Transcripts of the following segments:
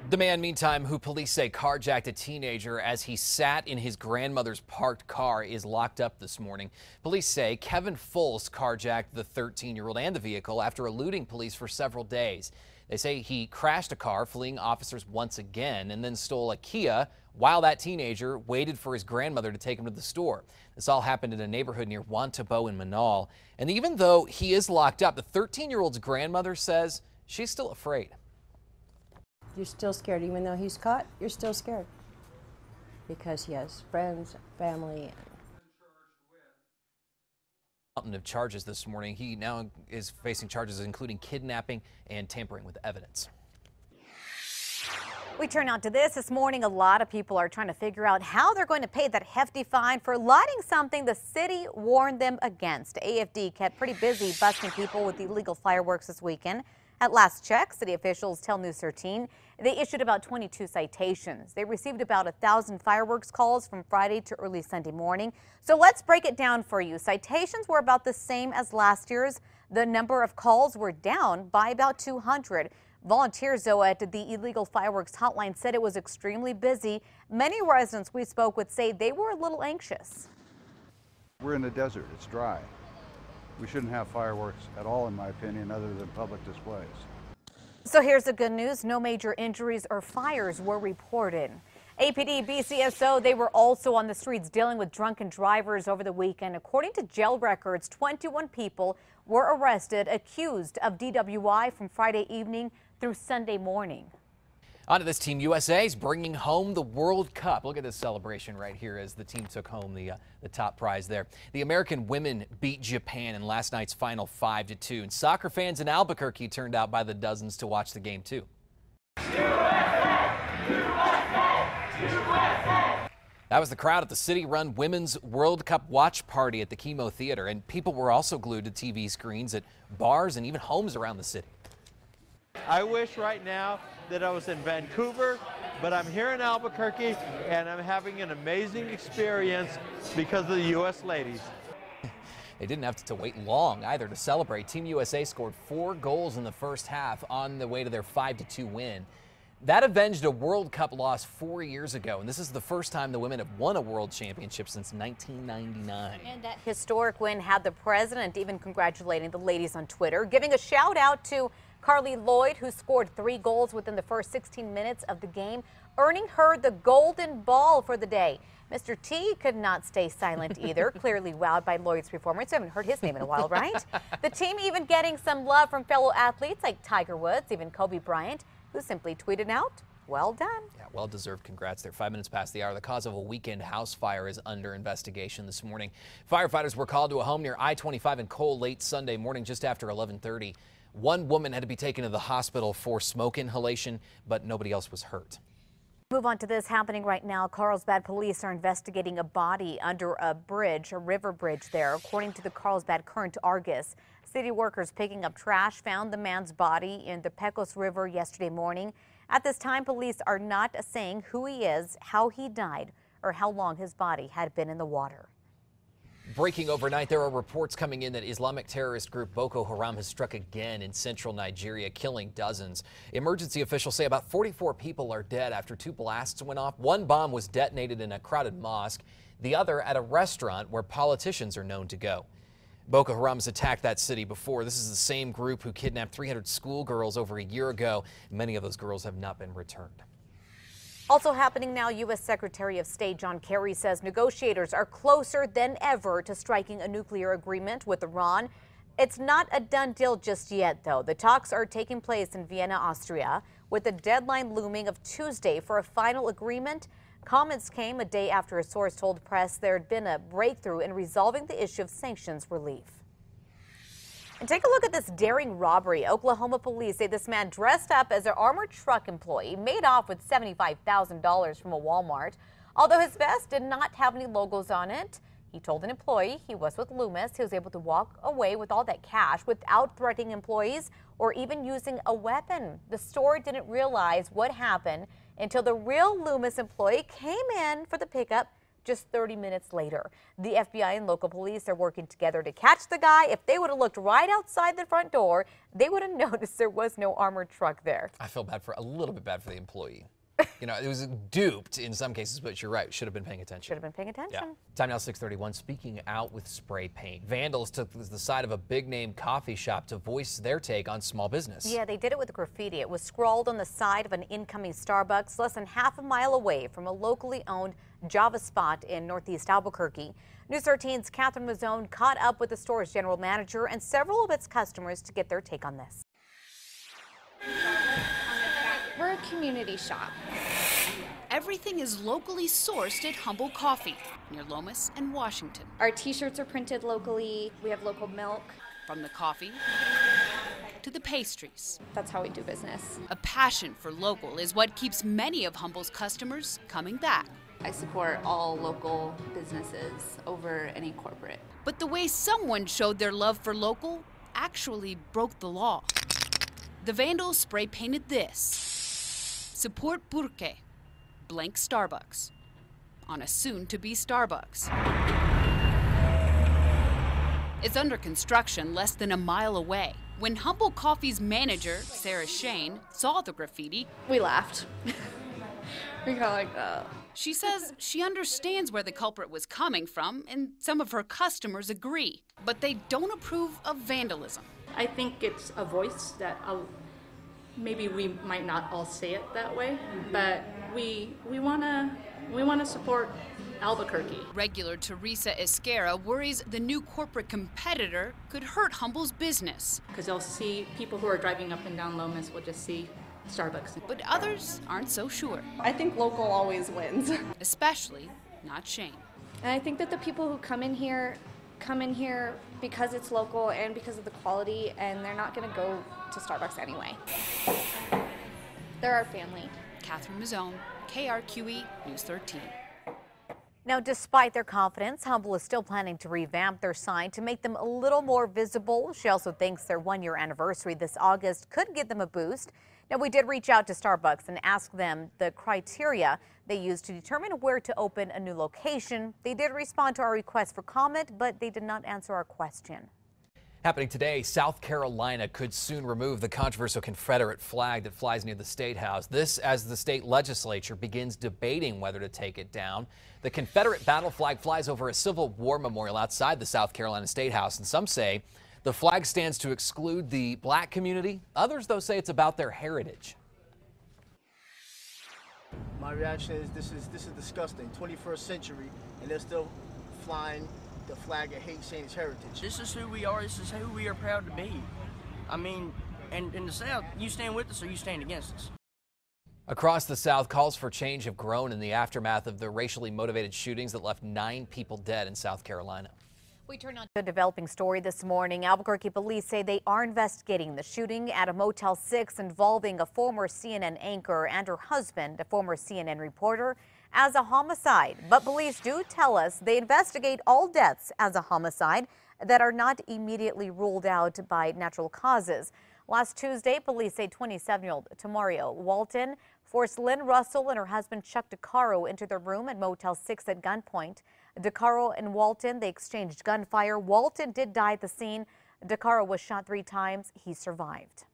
The man, meantime, who police say carjacked a teenager as he sat in his grandmother's parked car is locked up this morning. Police say Kevin Fultz carjacked the 13-year-old and the vehicle after eluding police for several days. They say he crashed a car, fleeing officers once again, and then stole a Kia while that teenager waited for his grandmother to take him to the store. This all happened in a neighborhood near Wantabo in Manal. And even though he is locked up, the 13-year-old's grandmother says she's still afraid. You're still scared. Even though he's caught, you're still scared. Because he has friends, family. Of charges this morning. He now is facing charges including kidnapping and tampering with evidence. We turn out to this morning. A lot of people are trying to figure out how they're going to pay that hefty fine for lighting something the city warned them against. AFD kept pretty busy busting people with illegal fireworks this weekend. At last check, city officials tell News 13 they issued about 22 citations. They received about 1,000 fireworks calls from Friday to early Sunday morning. So let's break it down for you. Citations were about the same as last year's. The number of calls were down by about 200. Volunteers, though, at the illegal fireworks hotline said it was extremely busy. Many residents we spoke with say they were a little anxious. We're in the desert. It's dry. We shouldn't have fireworks at all, in my opinion, other than public displays. So here's the good news. No major injuries or fires were reported. APD, BCSO, they were also on the streets dealing with drunken drivers over the weekend. According to jail records, 21 people were arrested accused of DWI from Friday evening through Sunday morning. On to this, Team USA is bringing home the World Cup. Look at this celebration right here as the team took home the top prize there. The American women beat Japan in last night's final 5-2. And soccer fans in Albuquerque turned out by the dozens to watch the game, too. USA! USA! USA! That was the crowd at the city-run Women's World Cup watch party at the Chemo Theater. And people were also glued to TV screens at bars and even homes around the city. I wish right now that I was in Vancouver, but I'm here in Albuquerque, and I'm having an amazing experience because of the U.S. ladies. They didn't have to wait long either to celebrate. Team USA scored 4 goals in the first half on the way to their 5-2 win. That avenged a World Cup loss 4 years ago, and this is the first time the women have won a world championship since 1999. And that historic win had the president even congratulating the ladies on Twitter, giving a shout out to Carly Lloyd, who scored 3 goals within the first 16 minutes of the game, earning her the golden ball for the day. Mr. T could not stay silent either, clearly wowed by Lloyd's performance. I haven't heard his name in a while, right? The team even getting some love from fellow athletes like Tiger Woods, even Kobe Bryant, who simply tweeted out, "Well done." Yeah, well-deserved congrats there. 5 minutes past the hour. The cause of a weekend house fire is under investigation this morning. Firefighters were called to a home near I-25 in Cole late Sunday morning, just after 11:30. One woman had to be taken to the hospital for smoke inhalation, but nobody else was hurt. Move on to this happening right now. Carlsbad police are investigating a body under a bridge, a river bridge there. According to the Carlsbad Current Argus, city workers picking up trash found the man's body in the Pecos River yesterday morning. At this time, police are not saying who he is, how he died, or how long his body had been in the water. Breaking overnight, there are reports coming in that Islamic terrorist group Boko Haram has struck again in central Nigeria, killing dozens. Emergency officials say about 44 people are dead after 2 blasts went off. One bomb was detonated in a crowded mosque, the other at a restaurant where politicians are known to go. Boko Haram has attacked that city before. This is the same group who kidnapped 300 schoolgirls over a year ago. Many of those girls have not been returned. Also happening now, U.S. Secretary of State John Kerry says negotiators are closer than ever to striking a nuclear agreement with Iran. It's not a done deal just yet, though. The talks are taking place in Vienna, Austria, with the deadline looming of Tuesday for a final agreement. Comments came a day after a source told press there had been a breakthrough in resolving the issue of sanctions relief. And take a look at this daring robbery. Oklahoma police say this man dressed up as an armored truck employee made off with $75,000 from a Walmart. Although his vest did not have any logos on it, he told an employee he was with Loomis. He was able to walk away with all that cash without threatening employees or even using a weapon. The store didn't realize what happened until the real Loomis employee came in for the pickup just 30 minutes later. The FBI and local police are working together to catch the guy. If they would have looked right outside the front door, they would have noticed there was no armored truck there. I feel a little bit bad for the employee. You know, it was duped in some cases, but you're right. Should have been paying attention. Should have been paying attention. Yeah. Time now 6:31. Speaking out with spray paint. Vandals took the side of a big name coffee shop to voice their take on small business. Yeah, they did it with graffiti. It was scrawled on the side of an incoming Starbucks less than half a mile away from a locally owned Java spot in northeast Albuquerque. News 13's Catherine Mazzone caught up with the store's general manager and several of its customers to get their take on this. We're a community shop. Everything is locally sourced at Humble Coffee near Lomas and Washington. Our t-shirts are printed locally. We have local milk. From the coffee to the pastries. That's how we do business. A passion for local is what keeps many of Humble's customers coming back. I support all local businesses over any corporate. But the way someone showed their love for local actually broke the law. The Vandals spray painted this. Support Porque, blank Starbucks, on a soon-to-be Starbucks. It's under construction less than a mile away. When Humble Coffee's manager, Sarah Shane, saw the graffiti, We laughed. We got like, she says she understands where the culprit was coming from, and some of her customers agree, but they don't approve of vandalism. I think it's a voice that maybe we might not all say it that way, but we wanna support Albuquerque. Regular Teresa Esquera worries the new corporate competitor could hurt Humble's business. Because they'll see people who are driving up and down Lomas will just see Starbucks. But others aren't so sure. I think local always wins. Especially not Shane. and I think that the people who come in here because it's local and because of the quality, and they're not going to go to Starbucks anyway. They're our family. Catherine Mazzone, KRQE News 13. Now, despite their confidence, Humble is still planning to revamp their sign to make them a little more visible. She also thinks their one-year anniversary this August could give them a boost. Now, we did reach out to Starbucks and ask them the criteria they use to determine where to open a new location. They did respond to our request for comment, but they did not answer our question. Happening today, South Carolina could soon remove the controversial Confederate flag that flies near the State House. This as the state legislature begins debating whether to take it down. The Confederate battle flag flies over a Civil War memorial outside the South Carolina State House, and some say the flag stands to exclude the black community. Others, though, say it's about their heritage. My reaction is this is disgusting. 21st century, and they're still flying the flag of hate, saying it's heritage. This is who we are. This is who we are proud to be. I mean, and in the South, you stand with us or you stand against us. Across the South, calls for change have grown in the aftermath of the racially motivated shootings that left 9 people dead in South Carolina. We turn on a developing story this morning. Albuquerque police say they are investigating the shooting at a Motel 6 involving a former CNN anchor and her husband, a former CNN reporter, as a homicide. But police do tell us they investigate all deaths as a homicide that are not immediately ruled out by natural causes. Last Tuesday, police say 27-year-old Tamario Walton forced Lynn Russell and her husband Chuck DeCaro into their room at Motel 6 at gunpoint. DeCaro and Walton, they exchanged gunfire. Walton did die at the scene. DeCaro was shot 3 times. He survived.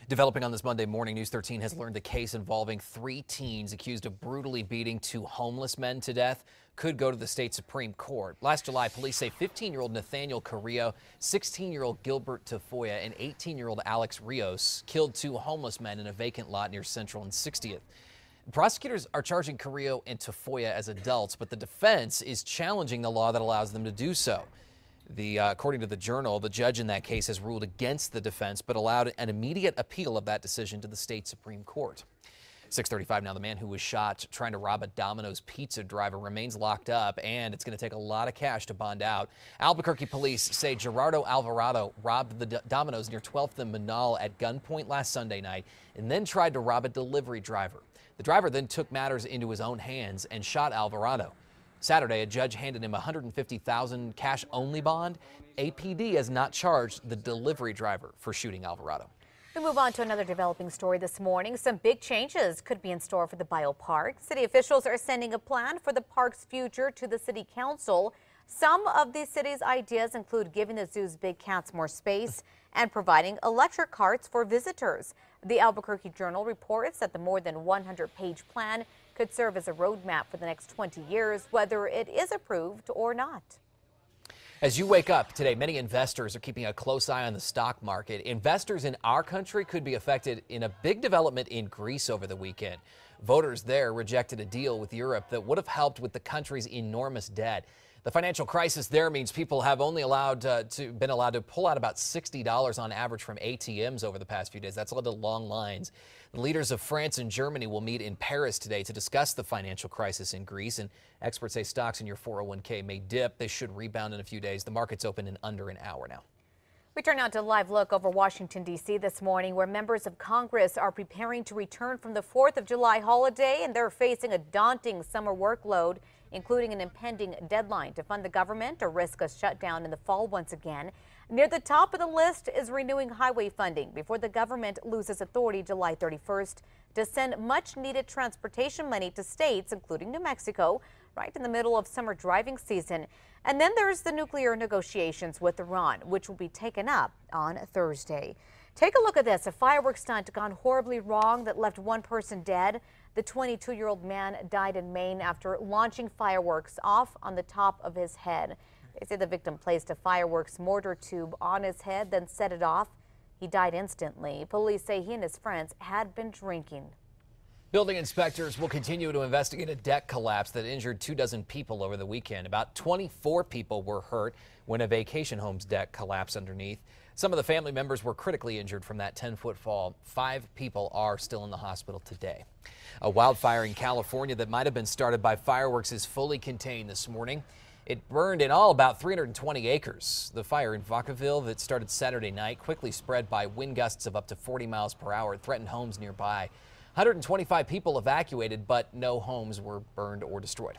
Developing on this Monday morning, News 13 has learned the case involving 3 teens accused of brutally beating 2 homeless men to death could go to the state Supreme Court. Last July, police say 15-year-old Nathaniel Carrillo, 16-year-old Gilbert Tafoya, and 18-year-old Alex Rios killed 2 homeless men in a vacant lot near Central and 60th. Prosecutors are charging Carrillo and Tafoya as adults, but the defense is challenging the law that allows them to do so. According to the Journal, the judge in that case has ruled against the defense, but allowed an immediate appeal of that decision to the state Supreme Court. 6:35 now. The man who was shot trying to rob a Domino's pizza driver remains locked up, and it's going to take a lot of cash to bond out. Albuquerque police say Gerardo Alvarado robbed the Domino's near 12th and Manal at gunpoint last Sunday night and then tried to rob a delivery driver. The driver then took matters into his own hands and shot Alvarado. Saturday, a judge handed him a $150,000 cash-only bond. APD has not charged the delivery driver for shooting Alvarado. We move on to another developing story this morning. Some big changes could be in store for the BioPark. City officials are sending a plan for the park's future to the city council. Some of the city's ideas include giving the zoo's big cats more space and providing electric carts for visitors. The Albuquerque Journal reports that the more than 100-page plan could serve as a roadmap for the next 20 years, whether it is approved or not. As you wake up today, many investors are keeping a close eye on the stock market. Investors in our country could be affected in a big development in Greece over the weekend. Voters there rejected a deal with Europe that would have helped with the country's enormous debt. The financial crisis there means people have only been allowed to pull out about $60 on average from ATMs over the past few days. That's led to long lines. The leaders of France and Germany will meet in Paris today to discuss the financial crisis in Greece, and experts say stocks in your 401k may dip. They should rebound in a few days. The market's open in under an hour now. We turn now to a live look over Washington, D.C. this morning, where members of Congress are preparing to return from the 4th of July holiday, and they're facing a daunting summer workload, including an impending deadline to fund the government or risk a shutdown in the fall once again. Near the top of the list is renewing highway funding before the government loses authority July 31st to send much-needed transportation money to states, including New Mexico, right in the middle of summer driving season. And then there's the nuclear negotiations with Iran, which will be taken up on Thursday. Take a look at this. A fireworks stunt gone horribly wrong that left one person dead. The 22-year-old man died in Maine after launching fireworks off on the top of his head. They say the victim placed a fireworks mortar tube on his head, then set it off. He died instantly. Police say he and his friends had been drinking. Building inspectors will continue to investigate a deck collapse that injured 24 people over the weekend. About 24 people were hurt when a vacation home's deck collapsed underneath. Some of the family members were critically injured from that 10-foot fall. 5 people are still in the hospital today. A wildfire in California that might have been started by fireworks is fully contained this morning. It burned in all about 320 acres. The fire in Vacaville that started Saturday night quickly spread by wind gusts of up to 40 miles per hour. It threatened homes nearby. 125 people evacuated, but no homes were burned or destroyed.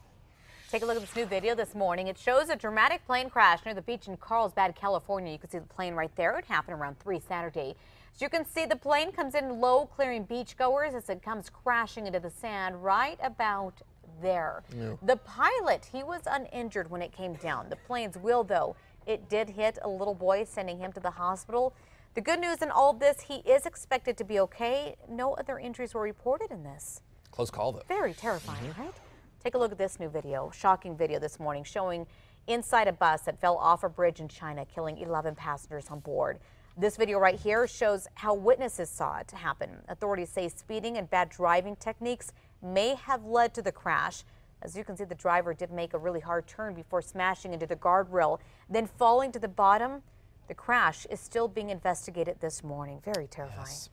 Take a look at this new video this morning. It shows a dramatic plane crash near the beach in Carlsbad, California. You can see the plane right there. It happened around 3 Saturday. As you can see, the plane comes in low, clearing beachgoers as it comes crashing into the sand right about there. Yeah. The pilot, he was uninjured when it came down. The plane's wheel, though, it did hit a little boy, sending him to the hospital. The good news in all of this, he is expected to be okay. No other injuries were reported in this. Close call, though. Very terrifying, right? Take a look at this new video, shocking video this morning, showing inside a bus that fell off a bridge in China, killing 11 passengers on board. This video right here shows how witnesses saw it happen. Authorities say speeding and bad driving techniques may have led to the crash. As you can see, the driver did make a really hard turn before smashing into the guardrail, then falling to the bottom. The crash is still being investigated this morning. Very terrifying. Yes.